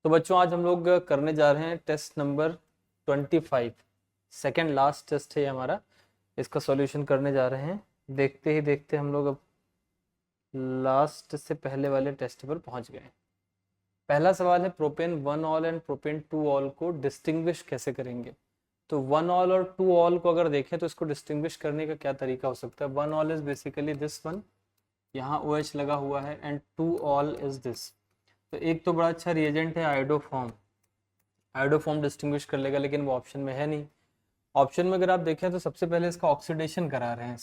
तो बच्चों आज हम लोग करने जा रहे हैं test number 25। Second last test है हमारा, इसका सॉल्यूशन करने जा रहे हैं। देखते ही देखते हम लोग अब लास्ट से पहले वाले टेस्ट पर पहुंच गए। पहला सवाल है propane 1 all and propane 2 all को डिस्टिंग्विश कैसे करेंगे। तो 1 ऑल और 2 ऑल को अगर देखें तो इसको डिस्टिंग्विश करने का क्या तरीका हो सकता है। 1 all is basically this one, यहाँ OH लगा हुआ है, एंड 2 ऑल इज दिस। तो एक तो बड़ा अच्छा रिएजेंट है आयोडोफॉर्म, आयोडोफॉर्म डिस्टिंग्विश कर लेगा, लेकिन वो ऑप्शन में है नहीं। ऑप्शन में अगर आप देखें तो सबसे पहले इसका ऑक्सीडेशन करा रहे हैं,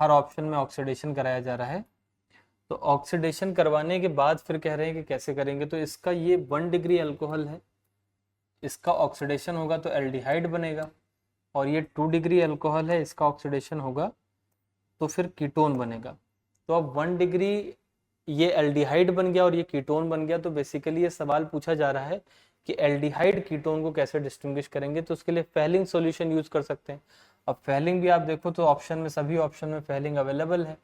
हर ऑप्शन में ऑक्सीडेशन कराया जा रहा है। तो ऑक्सीडेशन करवाने के बाद फिर कह रहे हैं कि कैसे करेंगे। तो इसका ये 1 डिग्री अल्कोहल है, इसका ऑक्सीडेशन होगा तो एल्डिहाइड बनेगा, और ये 2 डिग्री अल्कोहल है, इसका ऑक्सीडेशन होगा तो फिर कीटोन बनेगा। तो अब 1 डिग्री ये एल्डिहाइड बन गया और ये कीटोन बन गया। तो बेसिकली ये सवाल पूछा जा रहा है कि एल्डिहाइड कीटोन को कैसे डिस्टिंग्विश करेंगे। तो उसके लिए फेलिंग सॉल्यूशन यूज कर सकते हैं। अब फेलिंग भी आप देखो तो ऑप्शन में, सभी ऑप्शन में फेलिंग अवेलेबल है।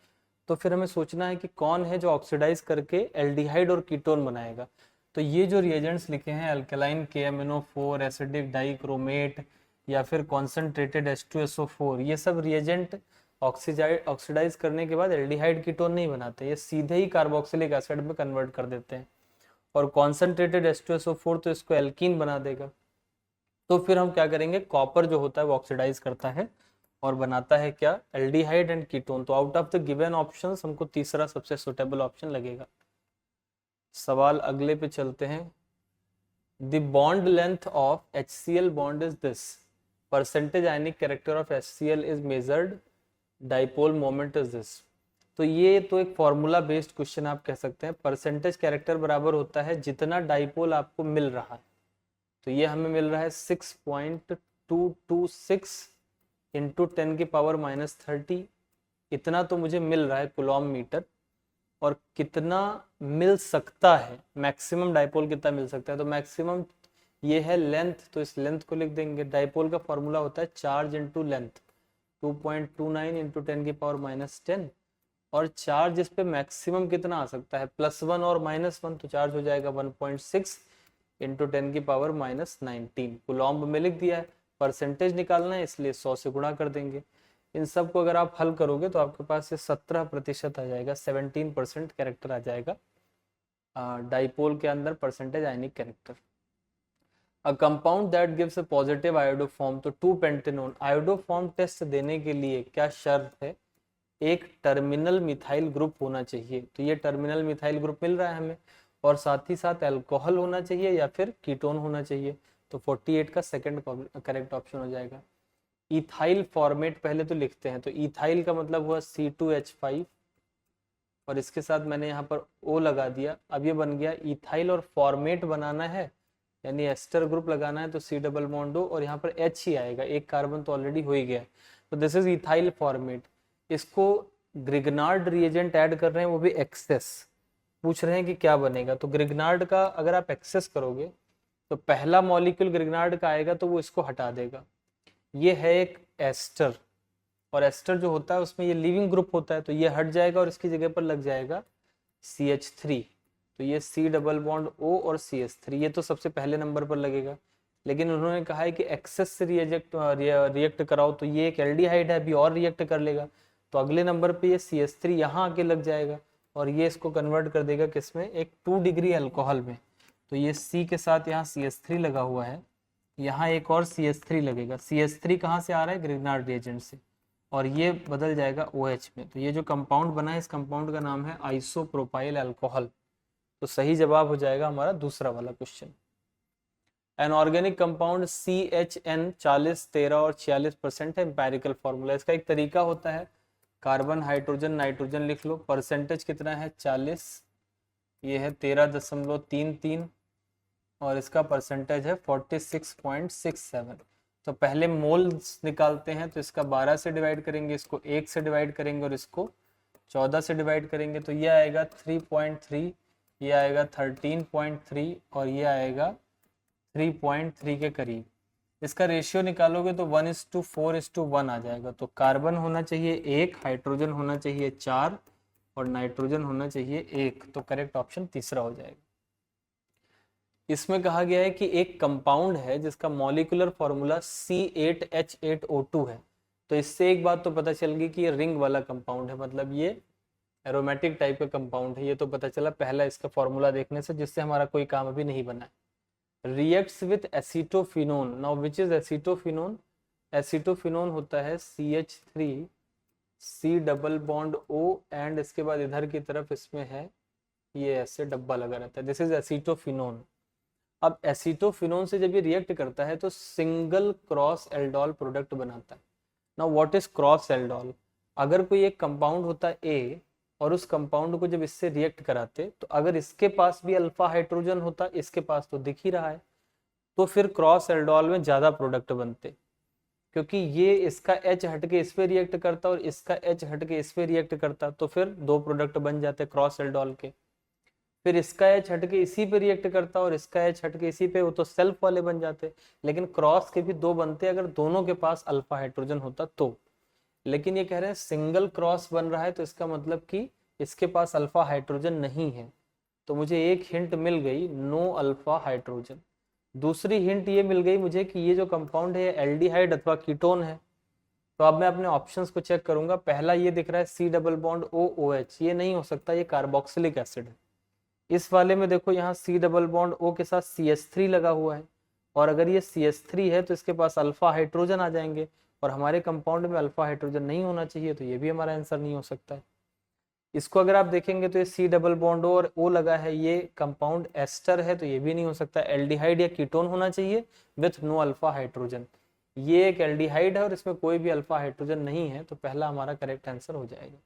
तो फिर हमें सोचना है कि कौन है जो ऑक्सीडाइज करके एल्डिहाइड और कीटोन बनाएगा। तो ये जो रिएजेंट्स लिखे हैं अल्कलाइन KMnO4, एसिडिक डाइक्रोमेट या फिर कॉन्सेंट्रेटेड H2SO4, ये सब रिएजेंट ऑक्सीडाइज करने के बाद एल्डिहाइड कीटोन नहीं बनाते, ये सीधे ही कार्बोक्सिलिक एसिड में कन्वर्ट कर देते हैं। और कॉन्सेंट्रेटेड H2SO4 तो इसको एल्कीन बना देगा। तो फिर हम क्या करेंगे, कॉपर जो होता है वो ऑक्सीडाइज करता है और बनाता है क्या, एल्डिहाइड एंड कीटोन। तो out of the given options हमको तीसरा सबसे सुटेबल ऑप्शन लगेगा। सवाल अगले पे चलते हैं। The bond length of HCl bond is this, percentage ionic character of HCl is measured, dipole moment is this. तो ये तो एक फॉर्मूला बेस्ड क्वेश्चन आप कह सकते हैं। परसेंटेज कैरेक्टर बराबर होता है जितना डाइपोल आपको मिल रहा है। तो ये हमें मिल रहा है 6.226 इंटू 10 की पावर -30, इतना तो मुझे मिल रहा है कूलॉम मीटर। और कितना मिल सकता है, मैक्सिमम डाइपोल कितना मिल सकता है, तो मैक्सिमम ये है लेंथ, तो इस लेंथ को लिख देंगे। डाइपोल का फॉर्मूला होता है चार्ज इंटू लेंथ, 2.29 इंटू 10 की पावर -10। और चार्ज इस पे मैक्सिमम कितना आ सकता है, +1 और -1, तो चार्ज हो जाएगा 1.6 इंटू 10 की पावर -19। कूलॉम्ब में लिख दिया है, परसेंटेज निकालना है इसलिए 100 से गुणा कर देंगे। इन सब को अगर आप हल करोगे तो आपके पास ये 17% आ जाएगा, 17% कैरेक्टर आ जाएगा डाइपोल के अंदर, percentage ionic character. A compound that gives a positive iodoform, तो 2-पेंटेनोन आयोडोफॉर्म टेस्ट देने के लिए क्या शर्त है, एक टर्मिनल मिथाइल ग्रुप होना चाहिए। तो ये टर्मिनल मिथाइल ग्रुप मिल रहा है हमें, और साथ ही साथ अल्कोहल होना चाहिए या फिर कीटोन होना चाहिए। तो 48 का सेकंड करेक्ट ऑप्शन हो जाएगा। इथाइल फॉर्मेट पहले तो लिखते हैं, तो इथाइल का मतलब हुआ C2H5, और इसके साथ मैंने यहाँ पर O लगा दिया। अब ये बन गया इथाइल, और फॉर्मेट बनाना है यानी एस्टर ग्रुप लगाना है तो C डबल बॉन्ड O, और यहाँ पर H ही आएगा, एक कार्बन तो ऑलरेडी हो ही गया। तो दिस इज इथाइल फॉर्मेट। इसको ग्रिग्नार्ड रिएजेंट ऐड कर रहे हैं, वो भी एक्सेस पूछ रहे हैं कि क्या बनेगा। तो ग्रिग्नार्ड का अगर आप एक्सेस करोगे तो पहला मॉलिक्यूल ग्रिग्नार्ड का आएगा तो वो इसको हटा देगा। ये है एक एस्टर, और एस्टर जो होता है उसमें ये लिविंग ग्रुप होता है, तो ये हट जाएगा और इसकी जगह पर लग जाएगा CH3। तो ये C डबल बॉन्ड O और CH3, ये तो सबसे पहले नंबर पर लगेगा। लेकिन उन्होंने कहा है कि एक्सेस से रिएक्ट कराओ, तो ये एक एल्डिहाइड है, अभी और रिएक्ट कर लेगा, तो अगले नंबर पे ये CH3 यहाँ आके लग जाएगा और ये इसको कन्वर्ट कर देगा किसमें, एक 2 डिग्री अल्कोहल में। तो ये C के साथ यहाँ CH3 लगा हुआ है, यहाँ एक और CH3 लगेगा। CH3 कहाँ से आ रहा है, ग्रिग्नार्ड रिएजेंट से, और ये बदल जाएगा OH में। तो ये जो कंपाउंड बना है, इस कंपाउंड का नाम है आइसोप्रोपाइल अल्कोहल। तो सही जवाब हो जाएगा हमारा दूसरा वाला question. An organic compound CHN 40, 13 और 46% है एम्पेरिकल फॉर्मूला। इसका एक तरीका होता है, कार्बन हाइड्रोजन नाइट्रोजन लिख लो, परसेंटेज कितना है 40, ये है 13.33, और इसका परसेंटेज है 46.67। तो पहले मोल्स निकालते हैं, तो इसका 12 से डिवाइड करेंगे, इसको 1 से डिवाइड करेंगे और इसको 14 से डिवाइड करेंगे, तो ये आएगा 3.3, ये आएगा 13.3 और ये आएगा 3.3 के करीब। इसका रेशियो निकालोगे तो 1:4:1 आ जाएगा। तो कार्बन होना चाहिए 1, हाइड्रोजन होना चाहिए 4 और नाइट्रोजन होना चाहिए 1। तो करेक्ट ऑप्शन तीसरा हो जाएगा। इसमें कहा गया है कि एक कंपाउंड है जिसका मॉलिक्यूलर फॉर्मूला C8H8O2 है। तो इससे एक बात तो पता चल गई कि ये रिंग वाला कंपाउंड है, मतलब ये एरोमेटिक टाइप का कंपाउंड है, ये तो पता चला पहला इसका फॉर्मूला देखने से, जिससे हमारा कोई काम अभी नहीं बना है। Reacts with acetophenone, now which is acetophenone? Acetophenone होता है CH3 C double bond O and इसके बाद इधर की तरफ इसमें है ये ऐसे डब्बा लगा रहता है, दिस इज एसीटोफिनोन। अब एसीटोफिनोन से जब ये रिएक्ट करता है तो सिंगल क्रॉस एल्डोल प्रोडक्ट बनाता है। Now what is cross aldol? अगर कोई एक कंपाउंड होता है A और उस कंपाउंड को जब इससे रिएक्ट कराते तो अगर इसके पास भी अल्फा हाइड्रोजन होता, इसके पास तो दिख ही रहा है, तो फिर क्रॉस एल्डोल में ज्यादा प्रोडक्ट बनते, क्योंकि ये इसका H हटके इस पे रिएक्ट करता और इसका H हटके इस पे रिएक्ट करता, तो फिर दो प्रोडक्ट बन जाते क्रॉस एल्डोल के। फिर इसका H हटके इसी पे रिएक्ट करता और इसका H हटके इसी पे, वो तो सेल्फ वाले बन जाते। लेकिन क्रॉस के भी दो बनते अगर दोनों के पास अल्फा हाइड्रोजन होता तो। लेकिन ये कह रहे हैं सिंगल क्रॉस बन रहा है, तो इसका मतलब कि इसके पास अल्फा हाइड्रोजन नहीं है। तो मुझे एक हिंट मिल गई, नो अल्फा हाइड्रोजन। दूसरी हिंट ये मिल गई मुझे कि ये जो कंपाउंड है एल्डिहाइड अथवा कीटोन है। तो अब मैं अपने ऑप्शंस को चेक करूंगा। पहला ये दिख रहा है C डबल बॉन्ड OOH, ये नहीं हो सकता, ये कार्बोक्सिलिक एसिड है। इस वाले में देखो यहाँ C डबल बॉन्ड O के साथ CH3 लगा हुआ है, और अगर ये CH3 है तो इसके पास अल्फा हाइड्रोजन आ जाएंगे, और हमारे कंपाउंड में अल्फा हाइड्रोजन नहीं होना चाहिए, तो ये भी हमारा आंसर नहीं हो सकता है। इसको अगर आप देखेंगे तो ये C डबल बॉन्ड O और O लगा है, ये कंपाउंड एस्टर है, तो ये भी नहीं हो सकता। एल्डिहाइड या कीटोन होना चाहिए विथ नो अल्फा हाइड्रोजन। ये एक एल्डिहाइड है और इसमें कोई भी अल्फा हाइड्रोजन नहीं है, तो पहला हमारा करेक्ट आंसर हो जाएगा।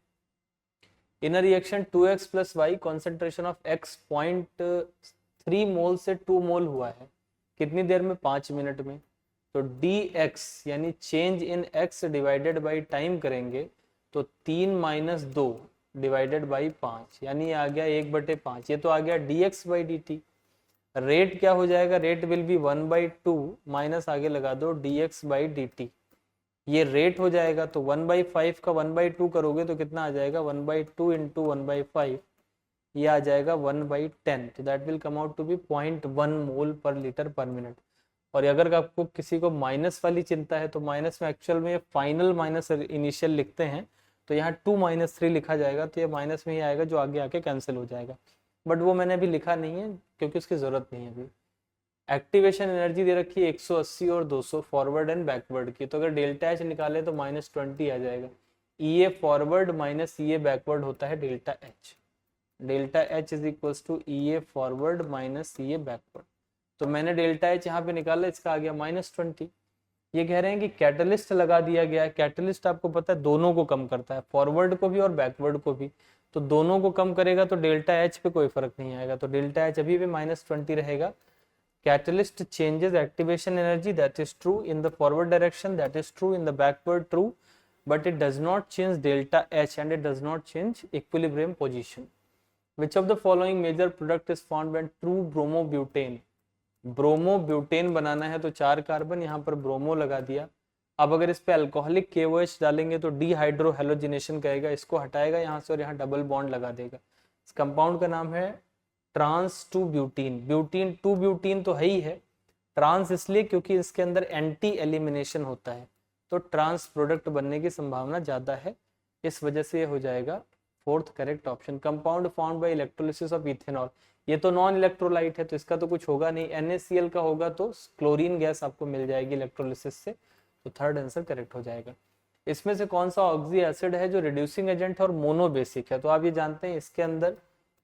In a reaction 2x plus y concentration of x 0.3 mole से 2 मोल हुआ है, कितनी देर में? 5 मिनट में। तो dx यानी change in x divided by time करेंगे तो 3 - 2 डिवाइडेड बाई 5, यानी आ गया 1/5। ये तो आ गया dx बाई dt। रेट क्या हो जाएगा? रेट विल बी 1/2 माइनस आगे लगा दो dx बाई dt। ये रेट हो जाएगा, तो 1/5 का 1/2 करोगे तो कितना आ जाएगा? 1/2 इंटू 1/5, ये आ जाएगा 1/10। तो that will come out to be 0.1 mole per litre पर मिनट। और अगर आपको किसी को माइनस वाली चिंता है तो माइनस में एक्चुअल में फाइनल माइनस इनिशियल लिखते हैं, तो यहाँ 2 - 3 लिखा जाएगा, तो ये माइनस में ही आएगा जो आगे आके कैंसिल हो जाएगा। बट वो मैंने अभी लिखा नहीं है क्योंकि उसकी जरूरत नहीं है अभी। एक्टिवेशन एनर्जी दे रखी है 180 और 200 फॉरवर्ड एंड बैकवर्ड की, तो अगर डेल्टा एच निकाले तो -20 आ जाएगा। E forward minus E backward होता है delta H. Delta H is equal to E forward minus E backward. तो मैंने डेल्टा एच यहाँ पे निकाला, इसका आ गया -20। ये कह रहे हैं कि कैटलिस्ट लगा दिया गया है। कैटलिस्ट आपको पता है दोनों को कम करता है, फॉरवर्ड को भी और बैकवर्ड को भी। तो दोनों को कम करेगा तो डेल्टा एच पे कोई फर्क नहीं आएगा, तो डेल्टा एच अभी भी -20 रहेगा। Catalyst changes activation energy, that is true in the forward direction, that is true in the backward, true, but it does not change delta H and it does not change equilibrium position. Which of the following major product is formed when true bromobutane? Bromobutane बनाना है तो 4 carbon, यहाँ पर bromo लगा दिया। अब अगर इस पे अल्कोहलिक KOH डालेंगे तो डीहाइड्रोहेलोजिनेशन कहेगा, इसको हटाएगा यहाँ से और यहाँ डबल बॉन्ड लगा देगा। इस कंपाउंड का नाम है trans to butene. Butene two butene तो है ही है, ट्रांस इसलिए क्योंकि इसके अंदर एंटी एलिमिनेशन होता है, तो ट्रांस प्रोडक्ट बनने की संभावना ज्यादा है, इस वजह से ये हो जाएगा fourth correct option. Compound found by electrolysis of ethanol, ये तो नॉन इलेक्ट्रोलाइट है तो इसका तो कुछ होगा नहीं। NaCl का होगा तो क्लोरीन गैस आपको मिल जाएगी इलेक्ट्रोलिसिस से, तो थर्ड आंसर करेक्ट हो जाएगा। इसमें से कौन सा ऑक्सी एसिड है जो रिड्यूसिंग एजेंट और मोनोबेसिक है? तो आप ये जानते हैं इसके अंदर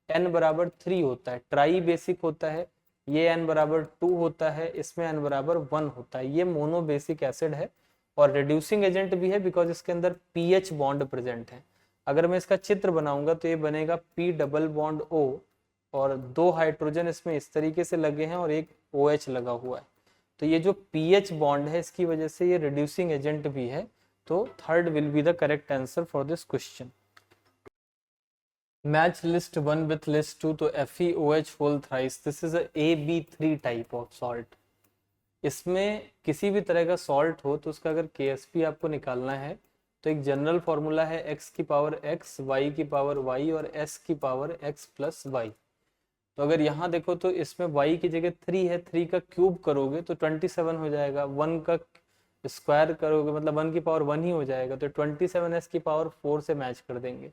n बराबर 3 होता है, ट्राई बेसिक होता है, ये n बराबर 2 होता है, इसमें n बराबर 1 होता है। ये मोनो बेसिक एसिड है और रिड्यूसिंग एजेंट भी है बिकॉज इसके अंदर पीएच बॉन्ड प्रेजेंट है। अगर मैं इसका चित्र बनाऊंगा तो ये बनेगा P डबल बॉन्ड O और 2 हाइड्रोजन इसमें इस तरीके से लगे हैं और एक OH लगा हुआ है, तो ये जो पीएच बॉन्ड है इसकी वजह से ये रिड्यूसिंग एजेंट भी है, तो third will be the correct answer for this question. Match list 1 with list 2, तो FeOH whole thrice, this is AB3 type of salt. इसमें किसी भी तरह का सॉल्ट हो तो उसका अगर KSP आपको निकालना है तो एक जनरल फॉर्मूला है x की पावर x, y की पावर y और s की पावर x प्लस y। तो अगर यहाँ देखो तो इसमें y की जगह 3 है, 3 का क्यूब करोगे तो 27 हो जाएगा, 1 का स्क्वायर करोगे मतलब 1 की पावर 1 ही हो जाएगा, तो 27s की पावर 4 से मैच कर देंगे।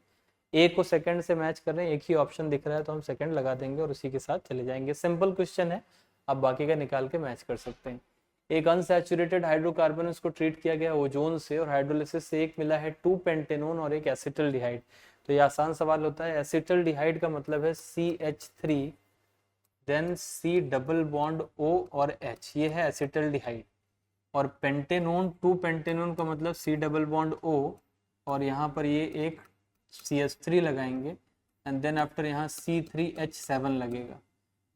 ए को सेकंड से मैच कर रहे हैं, एक ही ऑप्शन दिख रहा है तो हम सेकंड लगा देंगे और उसी के साथ चले जाएंगे। सिंपल क्वेश्चन है, आप बाकी का निकाल के मैच कर सकते हैं। एक अनसैचुरेटेड हाइड्रोकार्बन उसको ट्रीट किया गया ओजोन से और हाइड्रोलिसिस से एक मिला है 2 पेंटेनोन और एक एसिटल्डिहाइड। तो ये आसान सवाल होता है। एसिटल्डिहाइड का मतलब है CH3 then C double bond O और H, ये है एसिटल्डिहाइड। और पेंटेनोन 2 पेंटेनोन का मतलब C डबल बॉन्ड O और यहाँ पर ये एक CH3 लगाएंगे एंड देन आफ्टर यहाँ C3H7 लगेगा।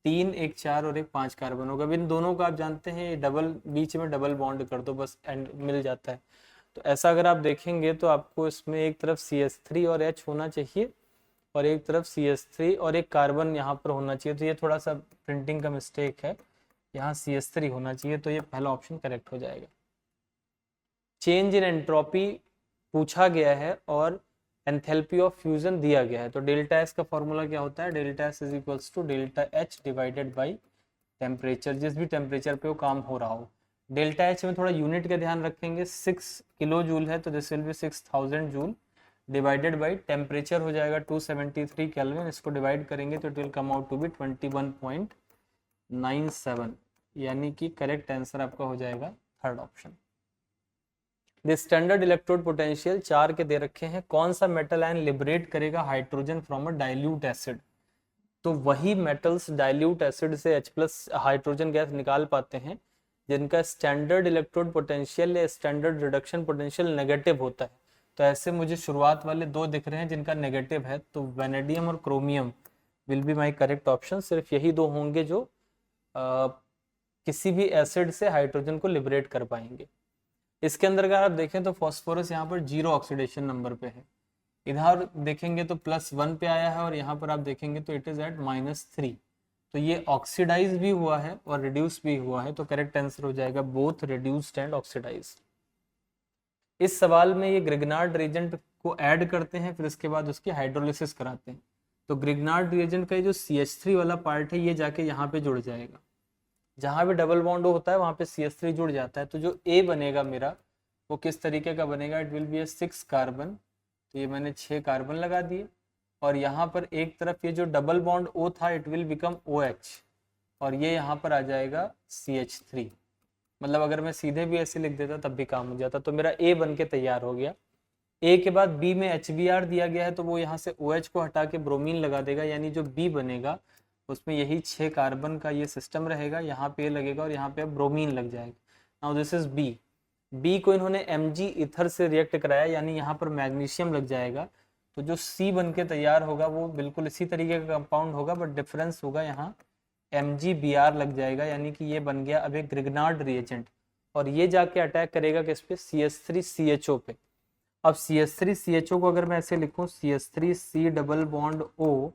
3 एक 4 और एक 5 कार्बन होगा। अब इन दोनों का आप जानते हैं डबल, बीच में डबल बॉन्ड कर दो बस एंड मिल जाता है। तो ऐसा अगर आप देखेंगे तो आपको इसमें एक तरफ CH3 और H होना चाहिए और एक तरफ CH3 और एक कार्बन यहाँ पर होना चाहिए। तो ये थोड़ा सा प्रिंटिंग का मिस्टेक है, यहाँ CH3 होना चाहिए, तो ये पहला ऑप्शन करेक्ट हो जाएगा। चेंज इन एंट्रोपी पूछा गया है और एंथैल्पी ऑफ फ्यूजन दिया गया है। तो डेल्टा एस का फॉर्मूला क्या होता है, delta S is equals to delta H divided by temperature, जिस भी टेम्परेचर पे वो काम हो रहा हो। डेल्टा एच में थोड़ा यूनिट का ध्यान रखेंगे, 6 किलो जूल है तो this will be 6000 joule divided by temperature हो जाएगा 273 केल्विन, इसको डिवाइड करेंगे तो it will come out to be 21.97, यानी कि करेक्ट आंसर आपका हो जाएगा third option. The standard electrode potential 4 के दे रखे हैं, कौन सा मेटल आयन लिबरेट करेगा hydrogen from a dilute acid. तो वही मेटल्स डाइल्यूट एसिड से H+ हाइड्रोजन गैस निकाल पाते हैं जिनका स्टैंडर्ड इलेक्ट्रोड पोटेंशियल या स्टैंडर्ड रिडक्शन पोटेंशियल नेगेटिव होता है। तो ऐसे मुझे शुरुआत वाले दो दिख रहे हैं जिनका नेगेटिव है, तो वेनेडियम और chromium will be my correct option. सिर्फ यही दो होंगे जो किसी भी एसिड से हाइड्रोजन को लिबरेट कर पाएंगे। इसके अंदर अगर आप देखें तो फॉस्फोरस यहाँ पर 0 ऑक्सीडेशन नंबर पे है, इधर देखेंगे तो +1 पे आया है और यहाँ पर आप देखेंगे तो इट इज एट -3। तो ये ऑक्सीडाइज भी हुआ है और रिड्यूस भी हुआ है, तो करेक्ट आंसर हो जाएगा बोथ रिड्यूस्ड एंड ऑक्सीडाइज। इस सवाल में ये ग्रिग्नार्ड रिएजेंट को ऐड करते हैं, फिर इसके बाद उसकी हाइड्रोलिसिस कराते हैं। तो ग्रिग्नार्ड रिएजेंट का जो CH3 वाला पार्ट है ये जाके यहाँ पे जुड़ जाएगा, जहाँ भी डबल बॉन्ड होता है वहाँ पे CH3 जुड़ जाता है। तो जो A बनेगा मेरा वो किस तरीके का बनेगा, इट विल बी 6 कार्बन। तो ये मैंने 6 कार्बन लगा दिए और यहाँ पर एक तरफ ये जो डबल बॉन्ड O था इट विल बिकम OH और ये यहाँ पर आ जाएगा CH3। मतलब अगर मैं सीधे भी ऐसे लिख देता तब भी काम हो जाता। तो मेरा A बन के तैयार हो गया। A के बाद B में HBr दिया गया है तो वो यहाँ से OH को हटा के ब्रोमीन लगा देगा, यानी जो B बनेगा उसमें यही 6 कार्बन का ये सिस्टम रहेगा, यहाँ पे लगेगा और यहाँ पे ब्रोमीन लग जाएगा। नाउ दिस इज B को इन्होंने Mg इथर से रिएक्ट कराया, यानी यहाँ पर मैग्नीशियम लग जाएगा। तो जो C बन के तैयार होगा वो बिल्कुल इसी तरीके का कंपाउंड होगा, बट डिफरेंस होगा, यहाँ MgBr लग जाएगा, यानी कि ये बन गया अब एक ग्रिग्नार्ड रिएजेंट और ये जाके अटैक करेगा किस पे, CH3CHO पे। अब CH3CHO को अगर मैं ऐसे लिखूं CH3C डबल बॉन्ड O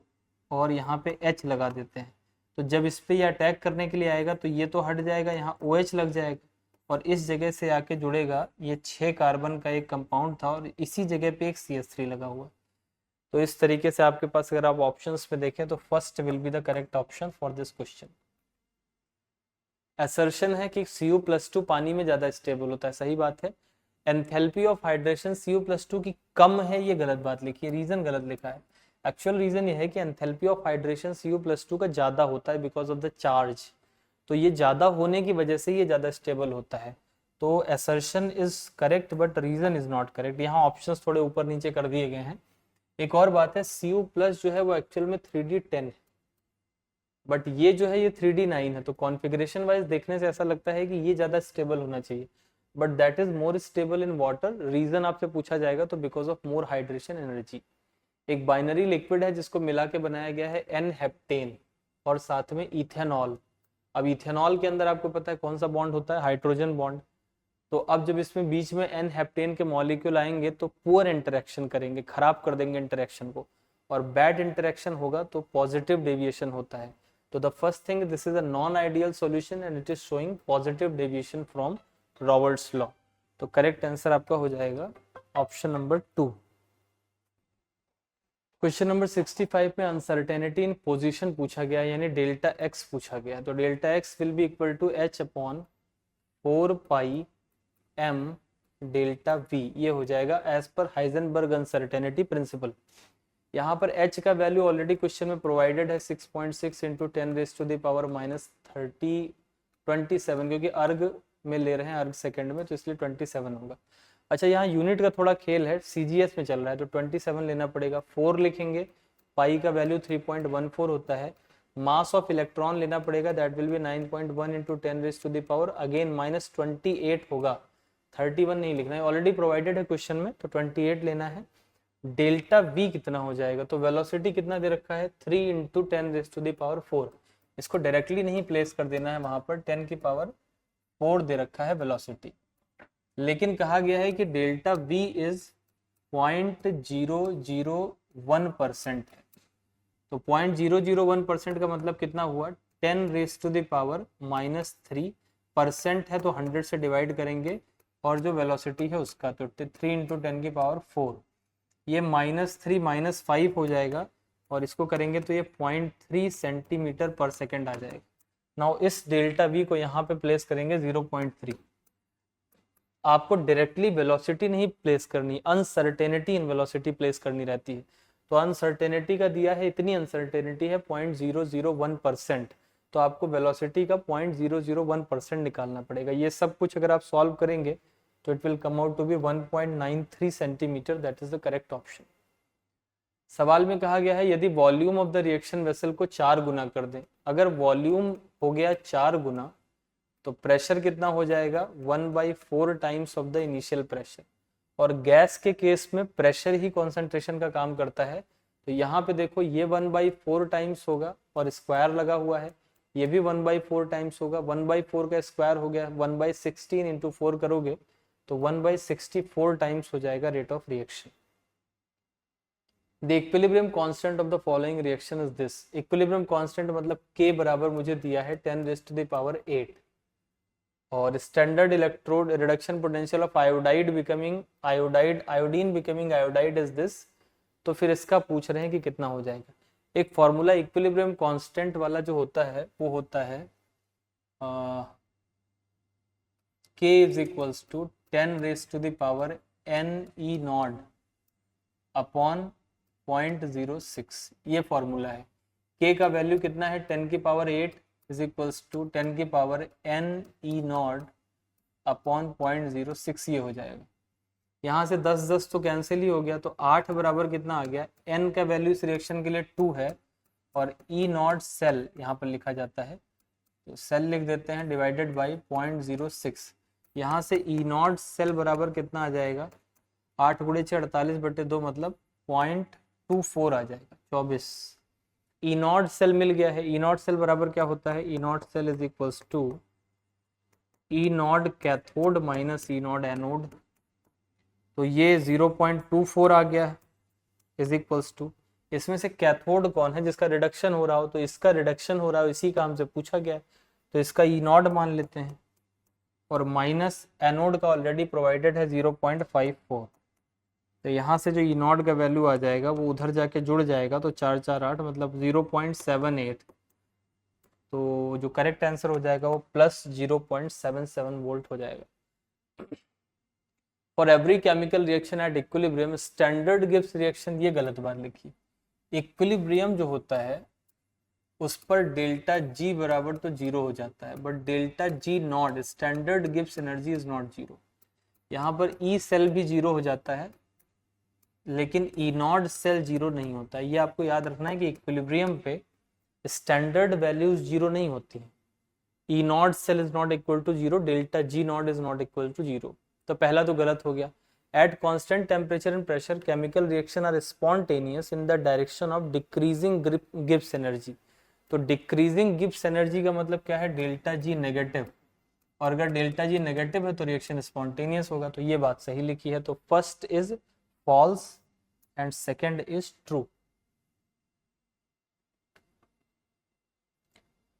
और यहाँ पे H लगा देते हैं, तो जब इस पे ये अटैक करने के लिए आएगा तो ये तो हट जाएगा, यहाँ OH लग जाएगा और इस जगह से आके जुड़ेगा, ये 6 कार्बन का एक कंपाउंड था और इसी जगह पे एक CH3 लगा हुआ। तो इस तरीके से आपके पास अगर आप ऑप्शंस में देखें तो first will be the correct option for this question. Assertion है कि Cu+2 पानी में ज्यादा स्टेबल होता है, सही बात है। एंथैल्पी ऑफ हाइड्रेशन Cu+2 की कम है, ये गलत बात लिखी है, रीजन गलत लिखा है। एक्चुअल रीजन ये है कि एंथैल्पी ऑफ हाइड्रेशन Cu+2 का ज्यादा होता है बिकॉज ऑफ द चार्ज, तो ये ज्यादा होने की वजह से ये ज्यादा स्टेबल होता है। तो assertion is correct but reason is not correct. यहाँ ऑप्शंस थोड़े ऊपर नीचे कर दिए गए हैं। एक और बात है, Cu+ जो है वो एक्चुअल में 3D10 है, बट ये जो है ये 3D9 है। तो कॉन्फ़िगरेशन वाइज देखने से ऐसा लगता है कि ये ज्यादा स्टेबल होना चाहिए, but that is more stable in water. Reason आपसे पूछा जाएगा तो because of more hydration energy. एक बाइनरी लिक्विड है जिसको मिला के बनाया गया है N-हेप्टेन और साथ में इथेनॉल। अब इथेनॉल के अंदर आपको पता है कौन सा बॉन्ड होता है, हाइड्रोजन बॉन्ड। तो अब जब इसमें बीच में N-हेप्टेन के मॉलिक्यूल आएंगे तो पुअर इंटरेक्शन करेंगे, खराब कर देंगे इंटरेक्शन को, और बैड इंटरेक्शन होगा तो पॉजिटिव डेविएशन होता है। तो the first thing, this is a non ideal solution and it is showing positive deviation from Roberts law. तो करेक्ट आंसर आपका हो जाएगा ऑप्शन नंबर 2। क्वेश्चन नंबर 65 में अनसर्टेनिटी इन पोजीशन पूछा गया यानी डेल्टा एक्स पूछा गया। तो delta x will be equal to h upon 4 pi m delta v, ये हो जाएगा as per Heisenberg uncertainty principle. यहाँ पर h का वैल्यू ऑलरेडी क्वेश्चन में प्रोवाइडेड है 6.6 into 10 raise to the power minus 27, क्योंकि अर्ग में ले रहे हैं, अर्ग सेकंड में, तो इसलिए 27 होगा। अच्छा, यहाँ यूनिट का थोड़ा खेल है, CGS में चल रहा है, तो 27 लेना पड़ेगा। 4 लिखेंगे, पाई का वैल्यू 3.14 होता है। मास ऑफ इलेक्ट्रॉन लेना पड़ेगा, that will be 9.1 into 10 raise to the power again minus 28 होगा। 31 नहीं लिखना है, ऑलरेडी प्रोवाइडेड है क्वेश्चन में, तो 28 लेना है। डेल्टा वी कितना हो जाएगा, तो वेलोसिटी कितना दे रखा है 3 into 10 raise to the power 4। इसको डायरेक्टली नहीं प्लेस कर देना है, वहां पर 10 की पावर 4 दे रखा है वेलोसिटी, लेकिन कहा गया है कि डेल्टा वी इज 0.001% है। तो 0.001% का मतलब कितना हुआ, 10 raise to the power minus 3% है, तो 100 से डिवाइड करेंगे और जो वेलोसिटी है उसका, तो 3 इंटू 10 की पावर 4, ये -3 -5 हो जाएगा, और इसको करेंगे तो ये 0.3 सेंटीमीटर पर सेकेंड आ जाएगा। नाउ इस डेल्टा वी को यहाँ पे प्लेस करेंगे 0.3। आपको डायरेक्टली वेलोसिटी नहीं प्लेस करनी, अनसर्टेनिटी इन वेलोसिटी प्लेस करनी रहती है। तो अनसर्टेनिटी का दिया है, इतनी अनसर्टेनिटी है 0.001%, तो आपको वेलोसिटी का 0.001% निकालना पड़ेगा। ये सब कुछ अगर आप सॉल्व करेंगे तो it will come out to be 1.93 centimetre, that is the correct option. सवाल में कहा गया है यदि volume of the reaction vessel को 4 गुना कर दें। अगर वॉल्यूम हो गया 4 गुना तो प्रेशर कितना हो जाएगा, 1/4 times of the initial pressure. और गैस के केस में प्रेशर ही कॉन्सेंट्रेशन का काम करता है, तो यहाँ पे देखो ये 1/4 टाइम्स होगा और स्क्वायर लगा हुआ है, ये भी 1/4 टाइम्स होगा। 1/4 का स्क्वायर हो गया 1/16 इंटू 4 करोगे तो 1/64 टाइम्स हो जाएगा rate of reaction. The equilibrium constant of the following reaction is this. Equilibrium constant मतलब K बराबर मुझे दिया है 10 रेज़ टू द पावर 8, और standard electrode reduction potential of iodide becoming iodide, iodine becoming iodide is this. तो फिर इसका पूछ रहे हैं कि कितना हो जाएगा। एक फॉर्मूला इक्विलिब्रियम कांस्टेंट वाला जो होता है वो होता है K is equals to 10 raise to the power NE naught upon 0.06, ये फॉर्मूला है। K का वैल्यू कितना है 10 की पावर 8 इज इक्वल्स टू 10 की पावर NE नॉट अपॉन 0.06, ये हो जाएगा। यहाँ से 10 तो कैंसिल ही हो गया, तो 8 बराबर कितना आ गया, N का वैल्यू इस रिएक्शन के लिए 2 है, और E नॉट सेल यहाँ पर लिखा जाता है, तो सेल लिख देते हैं डिवाइडेड बाई 0.06। यहाँ से E नॉट सेल बराबर कितना आ जाएगा, 8 गुणे 6 48/2 मतलब 0.24 आ जाएगा, 24। ई नॉट सेल मिल गया है। ई नॉट सेल बराबर क्या होता है, e naught cell is equals to e naught cathode minus e naught anode, तो ये 0.24 आ गया है इज इक्वल्स टू, इसमें से कैथोड कौन है जिसका रिडक्शन हो रहा हो, तो इसका रिडक्शन हो रहा हो, इसी काम से पूछा गया है, तो इसका ई नॉट मान लेते हैं, और माइनस एनोड का ऑलरेडी प्रोवाइडेड है 0.54, तो यहाँ से जो ई नॉट का वैल्यू आ जाएगा वो उधर जाके जुड़ जाएगा, तो 4 4 8 मतलब 0.78, तो जो करेक्ट आंसर हो जाएगा वो प्लस 0.77 वोल्ट हो जाएगा। For every chemical reaction at equilibrium standard Gibbs reaction, ये गलत बात लिखी। इक्विलिब्रियम जो होता है उस पर डेल्टा जी बराबर तो 0 हो जाता है, but delta g not standard Gibbs energy is not 0। यहाँ पर ई सेल भी 0 हो जाता है, लेकिन ई नॉट सेल 0 नहीं होता। ये आपको याद रखना है कि इक्विलिब्रियम पे स्टैंडर्ड वैल्यूज 0 नहीं होती है। E naught cell is not equal to 0, delta g naught is not equal to 0, तो पहला तो गलत हो गया। At constant temperature and pressure chemical reaction are spontaneous in the direction of decreasing Gibbs energy. तो डिक्रीजिंग गिब्स एनर्जी का मतलब क्या है, डेल्टा जी नेगेटिव, और अगर डेल्टा जी नेगेटिव है तो रिएक्शन स्पॉन्टेनियस होगा, तो ये बात सही लिखी है। तो first is false and second is true.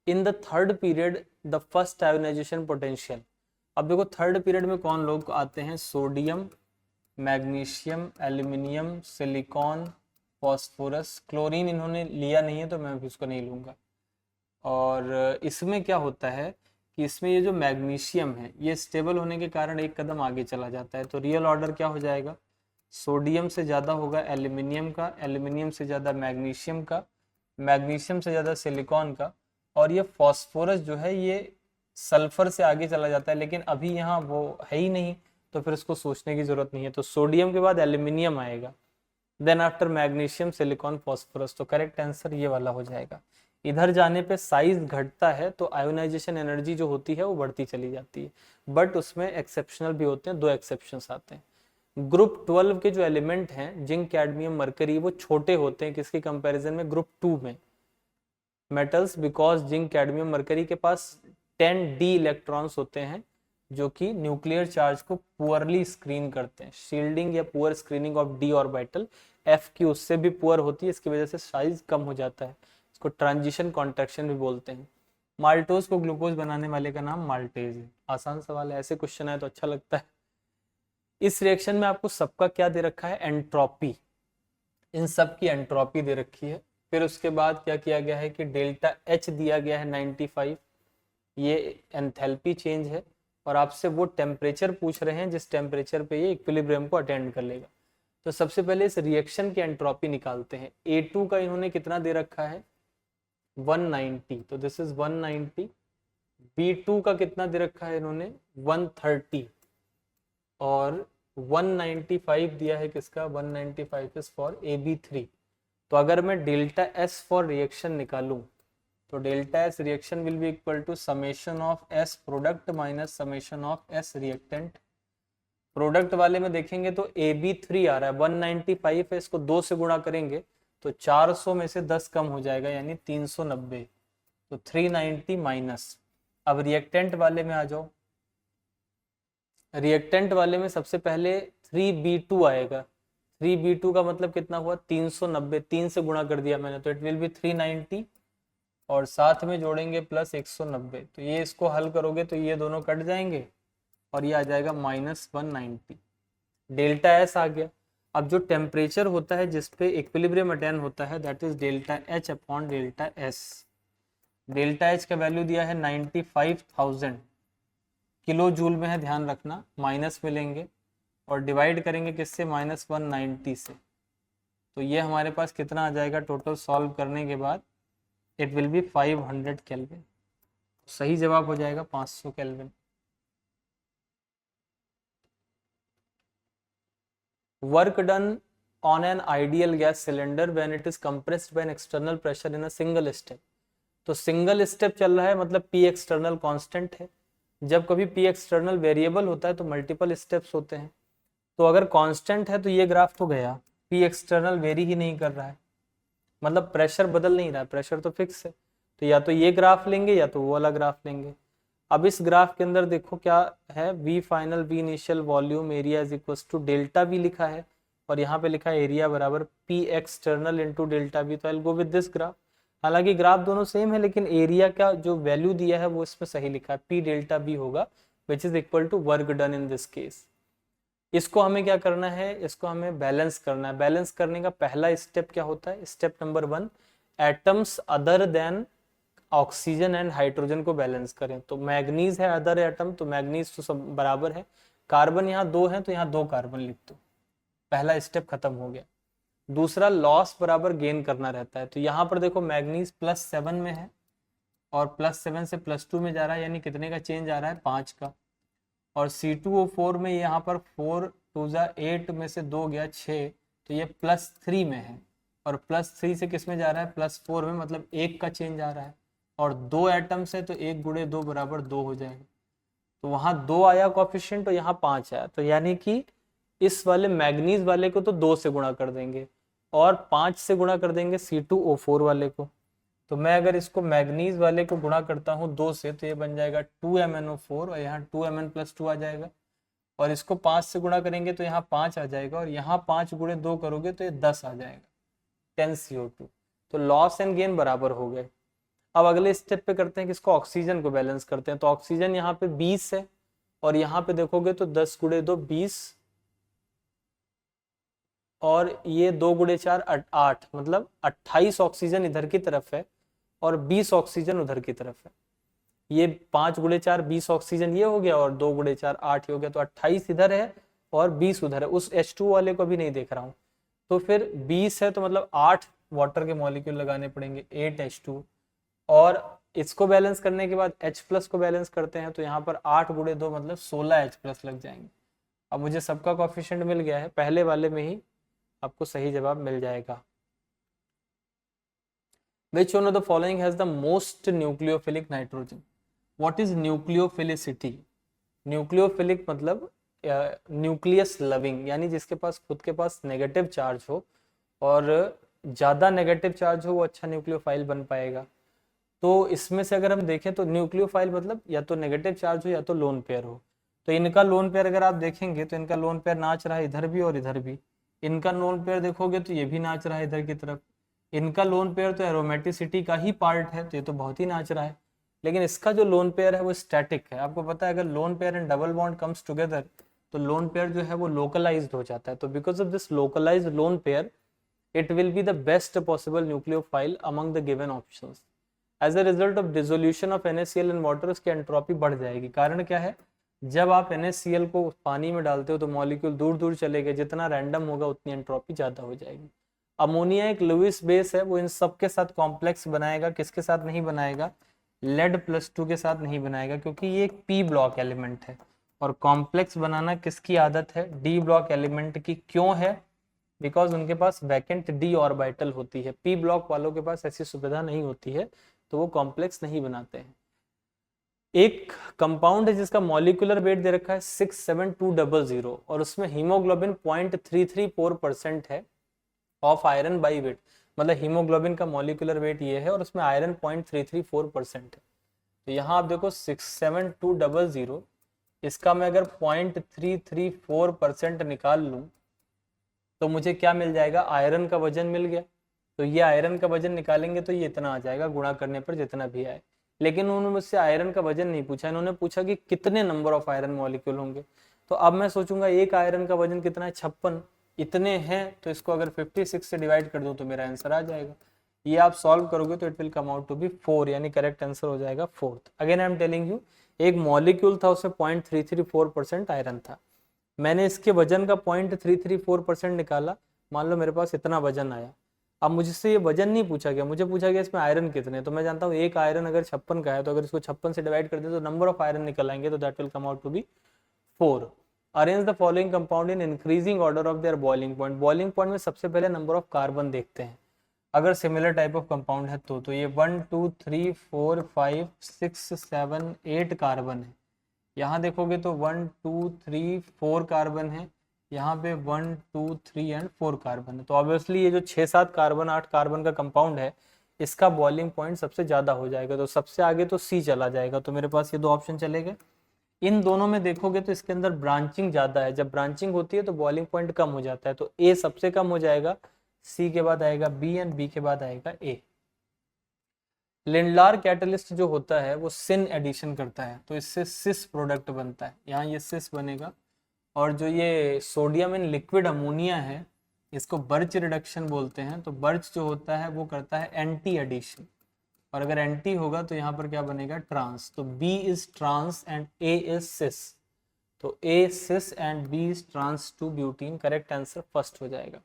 In the third period the first ionization potential, अब देखो थर्ड पीरियड में कौन लोग आते हैं, sodium, magnesium, aluminium, silicon, phosphorus, chlorine इन्होंने लिया नहीं है तो मैं भी उसको नहीं लूँगा। और इसमें क्या होता है कि इसमें ये जो मैग्नीशियम है ये स्टेबल होने के कारण एक कदम आगे चला जाता है, तो रियल ऑर्डर क्या हो जाएगा, सोडियम से ज़्यादा होगा एल्यूमिनियम का, एल्यूमिनियम से ज़्यादा मैग्नीशियम का, मैग्नीशियम से ज़्यादा सिलिकॉन का, और ये फॉस्फोरस जो है ये सल्फर से आगे चला जाता है, लेकिन अभी यहाँ वो है ही नहीं तो फिर उसको सोचने की ज़रूरत नहीं है, तो सोडियम के बाद एल्यूमिनियम आएगा, then after magnesium silicon phosphorus, तो करेक्ट आंसर ये वाला हो जाएगा। इधर जाने पे साइज घटता है तो आयोनाइजेशन एनर्जी जो होती है वो बढ़ती चली जाती है, बट उसमें एक्सेप्शनल भी होते हैं, दो एक्सेप्शंस आते हैं। ग्रुप 12 के जो एलिमेंट हैं जिंक कैडमियम मरकरी वो छोटे होते हैं किसकी कंपैरिजन में, ग्रुप 2 में metals, because zinc cadmium mercury के पास 10d इलेक्ट्रॉन्स होते हैं जो कि न्यूक्लियर चार्ज को पुअरली स्क्रीन करते हैं, शील्डिंग या poor screening of d orbital, f की उससे भी पुअर होती है, इसकी वजह से साइज कम हो जाता है, इसको ट्रांजिशन कॉन्ट्रैक्शन भी बोलते हैं। माल्टोज को ग्लूकोज बनाने वाले का नाम माल्टेज है। आसान सवाल है, ऐसे क्वेश्चन आए तो अच्छा लगता है। इस रिएक्शन में आपको सबका क्या दे रखा है, एंट्रोपी, इन सब की एंट्रोपी दे रखी है। फिर उसके बाद क्या किया गया है कि डेल्टा H दिया गया है 95, ये एंथैल्पी चेंज है, और आपसे वो टेम्परेचर पूछ रहे हैं जिस टेम्परेचर पे ये इक्विलिब्रियम को अटेंड कर लेगा। तो सबसे पहले इस रिएक्शन की एंट्रोपी निकालते हैं। A2 का इन्होंने कितना दे रखा है 190, तो दिस इज 190। B2 का कितना दे रखा है इन्होंने 130, और 195 दिया है किसका, 195 इज फॉर AB3। तो अगर मैं डेल्टा S फॉर रिएक्शन निकालूं तो delta S reaction will be equal to summation of S product minus summation of S reactant. Product वाले में देखेंगे तो AB3 आ रहा है, 195 है, इसको 2 से गुणा करेंगे तो 400 में से 10 कम हो जाएगा यानी 390, तो 390 माइनस। अब रिएक्टेंट वाले में आ जाओ, रिएक्टेंट वाले में सबसे पहले 3B2 आएगा, 3B2 का मतलब कितना हुआ 390, 3 से गुणा कर दिया मैंने तो इट विल बी 390, और साथ में जोड़ेंगे प्लस 190, तो ये इसको हल करोगे तो ये दोनों कट जाएंगे और ये आ जाएगा -190। डेल्टा एस आ गया। अब जो टेम्परेचर होता है जिसपे इक्विलिब्रियम अटेन होता है that is delta H upon delta S. Delta H का वैल्यू दिया है 95,000 किलो जूल में है, ध्यान रखना, माइनस में लेंगे और डिवाइड करेंगे किससे, -190 से, तो ये हमारे पास कितना आ जाएगा टोटल सॉल्व करने के बाद, इट विल बी 500 केल्विन। सही जवाब हो जाएगा 500 kelvin. Work done on an ideal gas cylinder when it is compressed by an external pressure in a single step. तो सिंगल स्टेप चल रहा है मतलब P एक्सटर्नल कांस्टेंट है, जब कभी P एक्सटर्नल वेरिएबल होता है तो मल्टीपल स्टेप्स होते हैं, तो अगर कांस्टेंट है तो ये ग्राफ तो गया, P एक्सटर्नल वेरी ही नहीं कर रहा है, मतलब प्रेशर बदल नहीं रहा है, प्रेशर तो फिक्स है, तो या तो ये ग्राफ लेंगे या तो वो वाला ग्राफ लेंगे। अब इस ग्राफ के अंदर देखो क्या है, V final V initial volume area is equal to delta V लिखा है, और यहाँ पे लिखा है एरिया बराबर P external into delta V, तो I will go with this graph. हालांकि ग्राफ दोनों सेम है लेकिन एरिया का जो वैल्यू दिया है वो इसमें सही लिखा है, P डेल्टा V होगा which is equal to work done in this case. इसको हमें क्या करना है, इसको हमें बैलेंस करना है। बैलेंस करने का पहला स्टेप क्या होता है, step number 1, atoms other than oxygen and hydrogen को बैलेंस करें। तो मैग्नीज है अदर एटम, तो मैग्नीज तो सब बराबर है, कार्बन यहाँ 2 है तो यहाँ 2 कार्बन लिख दो, पहला स्टेप खत्म हो गया। दूसरा लॉस बराबर गेन करना रहता है, तो यहाँ पर देखो मैग्नीज +7 में है और +7 से +2 में जा रहा है, यानी कितने का चेंज आ रहा है 5 का, और C2O4 में यहाँ पर 4 2 8 में से 2 गया 6, तो ये +3 में है, और +3 से किस में जा रहा है +4 में, मतलब 1 का चेंज आ रहा है, और 2 एटम्स है तो 1 गुणे 2 बराबर 2 हो जाएगा, तो वहाँ 2 आया कोएफिशिएंट और यहाँ 5 आया, तो यानी कि इस वाले मैग्नीज वाले को तो 2 से गुणा कर देंगे और 5 से गुणा कर देंगे C2O4 वाले को। तो मैं अगर इसको मैग्नीज वाले को गुणा करता हूँ 2 से तो ये बन जाएगा 2MnO4 और यहाँ 2Mn+2 आ जाएगा, और इसको 5 से गुणा करेंगे तो यहाँ 5 आ जाएगा, और यहाँ 5 गुणे 2 करोगे तो ये 10 आ जाएगा, 10CO2। तो लॉस एंड गेन बराबर हो गए। अब अगले स्टेप पे करते हैं कि इसको ऑक्सीजन को बैलेंस करते हैं, तो ऑक्सीजन यहाँ पे 20 है और यहाँ पे देखोगे तो 10 गुणे 2 20, और ये 2 गुणे 4 8, मतलब 28 ऑक्सीजन इधर की तरफ है और 20 ऑक्सीजन उधर की तरफ है। ये 5 गुणे 4 20 ऑक्सीजन ये हो गया और 2 गुणे 4 8 हो गया, तो 28 इधर है और 20 उधर है। उस H2 वाले को भी नहीं देख रहा हूँ, तो फिर 20 है तो मतलब 8 वाटर के मॉलिक्यूल लगाने पड़ेंगे, 8H2। और इसको बैलेंस करने के बाद H प्लस को बैलेंस करते हैं, तो यहाँ पर 8 गुणे 2 मतलब 16 H प्लस लग जाएंगे। अब मुझे सबका कोएफिशिएंट मिल गया है, पहले वाले में ही आपको सही जवाब मिल जाएगा। Which one of the following has the most nucleophilic nitrogen? What is nucleophilicity? Nucleophilic मतलब न्यूक्लियस लविंग, यानी जिसके पास खुद के पास नेगेटिव चार्ज हो और ज़्यादा नेगेटिव चार्ज हो वो अच्छा न्यूक्लियोफाइल बन पाएगा। तो इसमें से अगर हम देखें तो न्यूक्लियोफाइल मतलब या तो नेगेटिव चार्ज हो या तो लोन पेयर हो। तो इनका लोन पेयर अगर आप देखेंगे तो इनका लोन पेयर नाच रहा है इधर भी और इधर भी। इनका लोन पेयर देखोगे तो ये भी नाच रहा है इधर की तरफ। इनका लोन पेयर तो एरोमेटिसिटी का ही पार्ट है, तो ये तो बहुत ही नाच रहा है। लेकिन इसका जो लोन पेयर है वो स्टैटिक है। आपको पता है अगर lone pair and double bond comes together तो लोन पेयर जो है वो लोकलाइज्ड हो जाता है। तो because of this localised lone pair it will be the best possible nucleophile among the given options. As a result of dissolution of NaCl in water उसकी entropy बढ़ जाएगी। कारण क्या है, जब आप NaCl को पानी में डालते हो तो मॉलिक्यूल दूर दूर चले गए, जितना रैंडम होगा उतनी एंट्रोपी ज़्यादा हो जाएगी। अमोनिया एक लुईस बेस है, वो इन सब के साथ कॉम्प्लेक्स बनाएगा, किसके साथ नहीं बनाएगा, lead+2 के साथ नहीं बनाएगा, क्योंकि ये एक P ब्लॉक एलिमेंट है और कॉम्प्लेक्स बनाना किसकी आदत है, D ब्लॉक एलिमेंट की। क्यों है, बिकॉज उनके पास वैकेंट डी ऑर्बिटल होती है, पी ब्लॉक वालों के पास ऐसी सुविधा नहीं होती है, तो वो कॉम्प्लेक्स नहीं बनाते हैं। एक कंपाउंड है जिसका मॉलिक्यूलर वेट दे रखा है 67200 और उसमें हीमोग्लोबिन 0.334% है ऑफ आयरन बाई वेट, मतलब हीमोग्लोबिन का मॉलिक्यूलर वेट ये है और उसमें आयरन 0.334% है। तो यहाँ आप देखो 67200, इसका मैं अगर 0.334% निकाल लूँ तो मुझे क्या मिल जाएगा, आयरन का वजन मिल गया। तो ये आयरन का वजन निकालेंगे तो ये इतना आ जाएगा गुणा करने पर जितना भी आए। लेकिन उन्होंने मुझसे आयरन का वजन नहीं पूछा, इन्होंने पूछा कि कितने नंबर ऑफ आयरन मॉलिक्यूल होंगे। तो अब मैं सोचूंगा एक आयरन का वजन कितना है, 56, इतने हैं, तो इसको अगर 56 से डिवाइड कर दूं तो मेरा आंसर आ जाएगा। ये आप सॉल्व करोगे तो it will come out to be 4, यानी करेक्ट आंसर हो जाएगा 4th। Again I am telling you, एक मॉलिक्यूल था उसमें 0.334% आयरन था, मैंने इसके वजन का 0.334% निकाला, मान लो मेरे पास इतना वजन आया। अब मुझसे ये वजन नहीं पूछा गया, मुझे पूछा गया इसमें आयरन कितने, तो मैं जानता हूँ एक आयरन अगर 56 का है तो अगर इसको 56 से डिवाइड कर दे तो नंबर ऑफ आयरन निकल आएंगे, तो that will come out to be 4। Arrange the following compound in increasing order of their boiling point. Boiling point में सबसे पहले नंबर ऑफ कार्बन देखते हैं, अगर सिमिलर टाइप ऑफ कंपाउंड है तो ये 1 2 3 4 5 6 7 8 कार्बन है। यहाँ देखोगे तो 1 2 3 4 कार्बन है, यहाँ पे 1 2 3 एंड 4 कार्बन है। तो ऑब्वियसली ये जो 6-7 कार्बन 8 कार्बन का कंपाउंड है इसका बॉइलिंग पॉइंट सबसे ज़्यादा हो जाएगा, तो सबसे आगे तो सी चला जाएगा। तो मेरे पास ये दो ऑप्शन चले गए। इन दोनों में देखोगे तो इसके अंदर ब्रांचिंग ज़्यादा है, जब ब्रांचिंग होती है तो बॉइलिंग पॉइंट कम हो जाता है, तो ए सबसे कम हो जाएगा, सी के बाद आएगा बी एंड बी के बाद आएगा ए। लिंडलार कैटलिस्ट जो होता है वो सिन एडिशन करता है, तो इससे सिस प्रोडक्ट बनता है, यहाँ ये सिस बनेगा। और जो ये सोडियम इन लिक्विड अमोनिया है इसको बर्च रिडक्शन बोलते हैं, तो बर्च जो होता है वो करता है एंटी एडिशन, और अगर एंटी होगा तो यहाँ पर क्या बनेगा, ट्रांस। तो b is trans and a is cis, तो a cis and b is trans to butene, correct answer first हो जाएगा।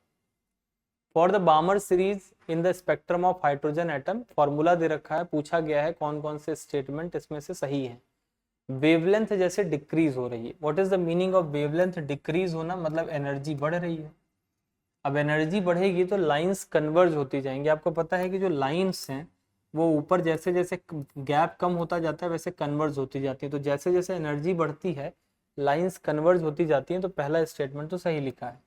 For the Balmer series in the spectrum of hydrogen atom, formula दे रखा है, पूछा गया है कौन कौन से स्टेटमेंट इसमें से सही है। वेवलेंथ जैसे डिक्रीज हो रही है, what is the meaning of wavelength decrease होना, मतलब एनर्जी बढ़ रही है। अब एनर्जी बढ़ेगी तो लाइंस कन्वर्ज होती जाएंगी। आपको पता है कि जो लाइंस हैं वो ऊपर जैसे जैसे गैप कम होता जाता है वैसे कन्वर्ज होती जाती है, तो जैसे जैसे एनर्जी बढ़ती है लाइंस कन्वर्ज होती जाती हैं, तो पहला स्टेटमेंट तो सही लिखा है।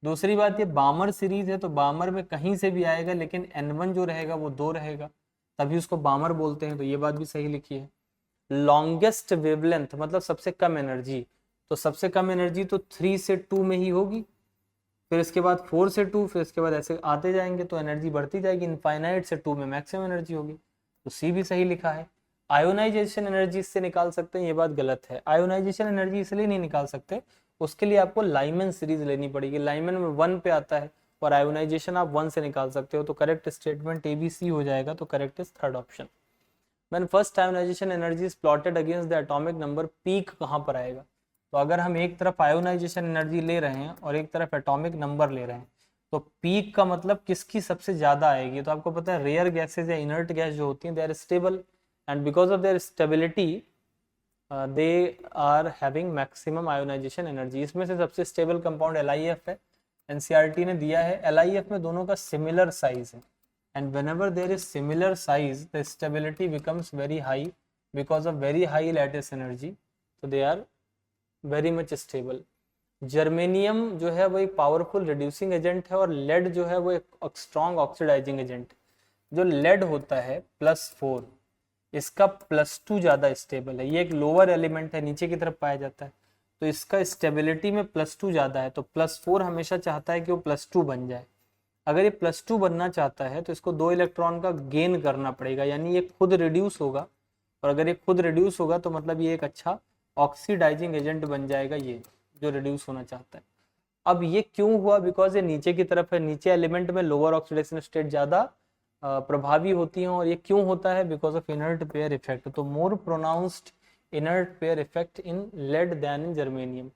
दूसरी बात, ये बामर सीरीज है तो बामर में कहीं से भी आएगा लेकिन N1 जो रहेगा वो 2 रहेगा, तभी उसको बामर बोलते हैं, तो ये बात भी सही लिखी है। लॉन्गेस्ट वेवलेंथ मतलब सबसे कम एनर्जी, तो सबसे कम एनर्जी तो 3 से 2 में ही होगी, फिर इसके बाद 4 से 2, फिर इसके बाद ऐसे आते जाएंगे तो एनर्जी बढ़ती जाएगी, इनफाइनाइट से 2 में मैक्सिमम एनर्जी होगी, तो सी भी सही लिखा है। आयोनाइजेशन एनर्जी इससे निकाल सकते हैं, ये बात गलत है। आयोनाइजेशन एनर्जी इसलिए नहीं निकाल सकते उसके लिए आपको लाइमन सीरीज लेनी पड़ेगी। लाइमन में 1 पे आता है और आयोनाइजेशन आप 1 से निकाल सकते हो, तो करेक्ट स्टेटमेंट ABC हो जाएगा। तो correct is third option. When first ionisation energy is plotted against the atomic number, peak कहाँ पर आएगा? तो अगर हम एक तरफ आयोनाइजेशन एनर्जी ले रहे हैं और एक तरफ एटॉमिक नंबर ले रहे हैं, तो पीक का मतलब किसकी सबसे ज्यादा आएगी? तो आपको पता है रेयर गैसेज या इनर्ट गैस जो होती हैं they are stable, and because of their stability they are having maximum ionisation energy. इसमें से सबसे स्टेबल कंपाउंड LiF है, एनसीईआरटी ने दिया है। LiF में दोनों का सिमिलर साइज है, and whenever there is similar size the stability becomes very high because of very high lattice energy, so they are very much stable। Germanium जो है वो एक पावरफुल रिड्यूसिंग एजेंट है और लेड जो है वो एक स्ट्रॉन्ग ऑक्सीडाइजिंग एजेंट। जो लेड होता है +4, इसका +2 ज़्यादा स्टेबल है। ये एक लोअर एलिमेंट है, नीचे की तरफ पाया जाता है, तो इसका स्टेबिलिटी में +2 ज़्यादा है। तो +4 हमेशा चाहता है कि वो +2 बन जाए। अगर ये +2 बनना चाहता है तो इसको 2 इलेक्ट्रॉन का गेन करना पड़ेगा, यानी ये खुद रिड्यूस होगा, और अगर ये खुद रिड्यूस होगा तो मतलब ये एक अच्छा ऑक्सीडाइजिंग एजेंट बन जाएगा, ये जो रिड्यूस होना चाहता है। अब ये क्यों हुआ? बिकॉज ये नीचे की तरफ है, नीचे एलिमेंट में लोअर ऑक्सीडेशन स्टेट ज़्यादा प्रभावी होती हैं। और ये क्यों होता है? Because of inert pair effect. तो more pronounced inert pair effect in lead than in germanium.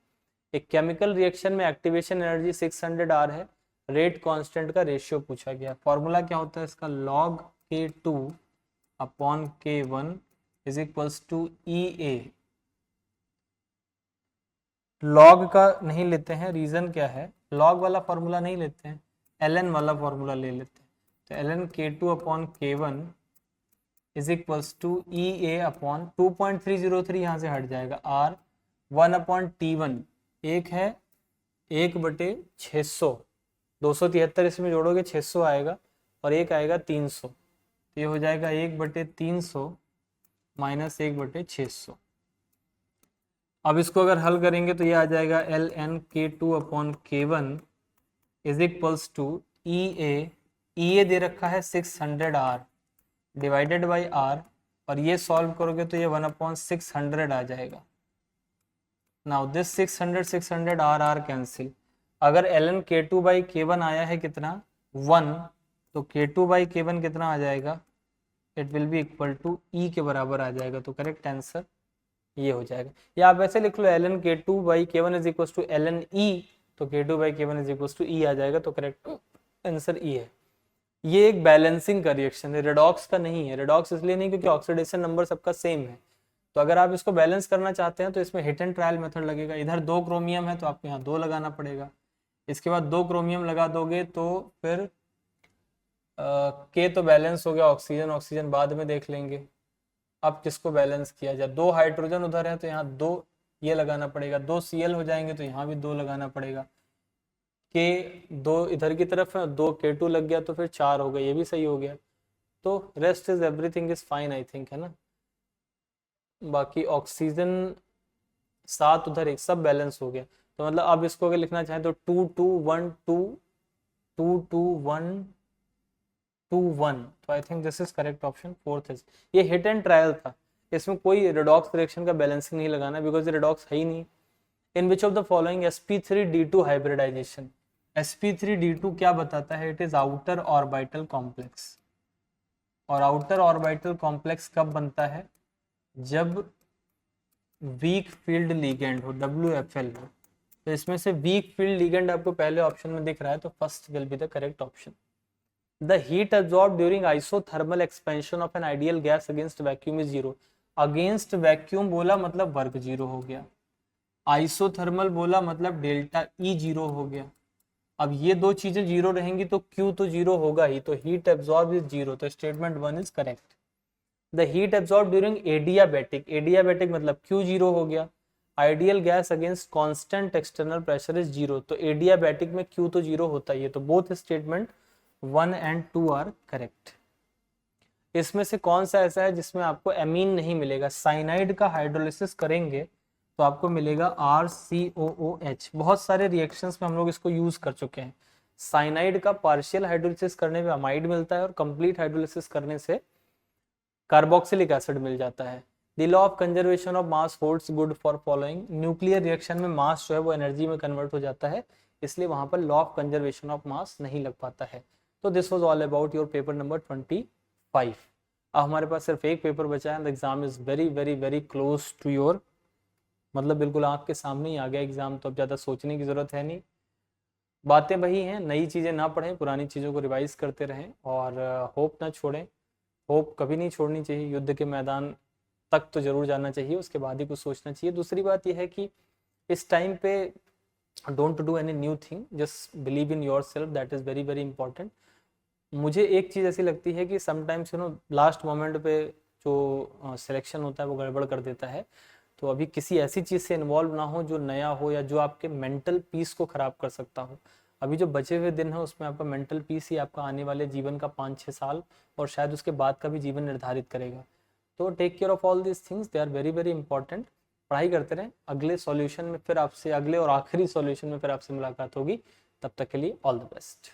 एक केमिकल रिएक्शन में एक्टिवेशन एनर्जी 600 R है, रेट कांस्टेंट का रेशियो पूछा गया। फॉर्मूला क्या होता है इसका? log K2 upon K1 is equals to EA। Log का नहीं लेते हैं, रीजन क्या है? लॉग वाला फॉर्मूला नहीं लेते हैं, ln वाला फॉर्मूला ले लेते हैं। तो ln K2 upon K1 is equals to EA upon 2.303 यहाँ से हट जाएगा, R 1 अपॉन T1 एक है 1/600, 273 इसमें जोड़ोगे 600 आएगा और एक आएगा 300, तो ये हो जाएगा 1/300 माइनस 1/600। अब इसको अगर हल करेंगे तो ये आ जाएगा ln K2 upon K1 is equals to EA दे रखा है 600 R डिवाइडेड बाई R, और ये सॉल्व करोगे तो ये 1/600 आ जाएगा। Now this 600 R cancel. अगर ln K2 बाई K1 आया है कितना? 1, तो K2 बाई K1 कितना आ जाएगा? It will be equal to E के बराबर आ जाएगा। तो करेक्ट आंसर ये हो जाएगा। या आप ऐसे लिख लो ln K2 by K1 is equal to ln E, तो K2 by K1 is equal to E आ जाएगा। तो करेक्ट आंसर E है। ये एक बैलेंसिंग का रिएक्शन है, रेडॉक्स का नहीं है। रेडॉक्स इसलिए नहीं क्योंकि ऑक्सीडेशन नंबर सबका सेम है। तो अगर आप इसको बैलेंस करना चाहते हैं तो इसमें हिट एंड ट्रायल मेथड लगेगा। इधर 2 क्रोमियम है तो आपको यहाँ 2 लगाना पड़ेगा, इसके बाद 2 क्रोमियम लगा दोगे तो फिर के तो बैलेंस हो गया, ऑक्सीजन बाद में देख लेंगे। अब किसको बैलेंस किया जाए? 2 हाइड्रोजन उधर है तो यहाँ 2 ये लगाना पड़ेगा, 2 Cl हो जाएंगे तो यहाँ भी 2 लगाना पड़ेगा। K2 इधर की तरफ है, 2 K2 लग गया तो फिर 4 हो गया, ये भी सही हो गया। तो rest is everything is fine I think, है ना। बाकी ऑक्सीजन 7 उधर एक, सब बैलेंस हो गया। तो मतलब अब इसको अगर लिखना चाहें तो 2 2 1 2 2 2 1 2 1, तो I think this is correct option, fourth is. ये हिट एंड ट्रायल था, इसमें कोई रेडॉक्स रिएक्शन का बैलेंसिंग नहीं लगाना बिकॉज ये रेडॉक्स है ही नहीं। In which of the following sp3d2 hybridization? sp3d2 क्या बताता है? It is outer orbital complex. और आउटर ऑर्बिटल कॉम्प्लेक्स कब बनता है? जब वीक फील्ड लिगेंड हो, WFL हो। तो इसमें से वीक फील्ड लिगेंड आपको पहले ऑप्शन में दिख रहा है, तो first will be the correct option. The heat absorbed during isothermal expansion of an ideal gas against vacuum is 0। Against vacuum बोला मतलब वर्क 0 हो गया, आइसोथर्मल बोला मतलब डेल्टा E 0 हो गया। अब ये दो चीजें 0 रहेंगी तो Q तो 0 होगा ही, तो हीट एब्जॉर्ब इज 0, तो statement 1 is correct. The heat absorb during adiabatic मतलब Q 0 हो गया। Ideal gas against constant external pressure is 0, तो एडियाबैटिक में Q तो 0 होता ही है। तो both statement 1 and 2 are correct. इसमें से कौन सा ऐसा है जिसमें आपको एमीन नहीं मिलेगा? साइनाइड का हाइड्रोलिसिस करेंगे तो आपको मिलेगा RCOOH। बहुत सारे रिएक्शंस में हम लोग इसको यूज कर चुके हैं। साइनाइड का पार्शियल हाइड्रोलिसिस करने में अमाइड मिलता है और कंप्लीट हाइड्रोलिसिस करने से कार्बोक्सिलिक एसिड मिल जाता है। The law of conservation of mass holds good for following, nuclear reaction में मास जो है वो एनर्जी में कन्वर्ट हो जाता है, इसलिए वहां पर law of conservation of mass नहीं लग पाता है। तो this was all about your paper number 25। अब हमारे पास सिर्फ एक पेपर बचा है, the exam is very very very close to your, मतलब बिल्कुल आपके सामने ही आ गया एग्जाम, तो अब ज़्यादा सोचने की ज़रूरत है नहीं, बातें वही हैं, नई चीज़ें ना पढ़ें, पुरानी चीज़ों को रिवाइज करते रहें और होप ना छोड़ें। होप कभी नहीं छोड़नी चाहिए, युद्ध के मैदान तक तो जरूर जाना चाहिए, उसके बाद ही कुछ सोचना चाहिए। दूसरी बात यह है कि इस टाइम पे don't do any new thing, just believe in your self, that is very very important. मुझे एक चीज़ ऐसी लगती है कि समटाइम्स लास्ट मोमेंट पे जो सिलेक्शन होता है वो गड़बड़ कर देता है, तो अभी किसी ऐसी चीज़ से इन्वॉल्व ना हो जो नया हो या जो आपके मेंटल पीस को ख़राब कर सकता हो। अभी जो बचे हुए दिन है उसमें आपका मेंटल पीस ही आपका आने वाले जीवन का 5-6 साल और शायद उसके बाद का भी जीवन निर्धारित करेगा। तो take care of all this things, they are very very important. पढ़ाई करते रहें, अगले सॉल्यूशन में फिर आपसे, अगले और आखिरी सॉल्यूशन में फिर आपसे मुलाकात होगी, तब तक के लिए ऑल द बेस्ट।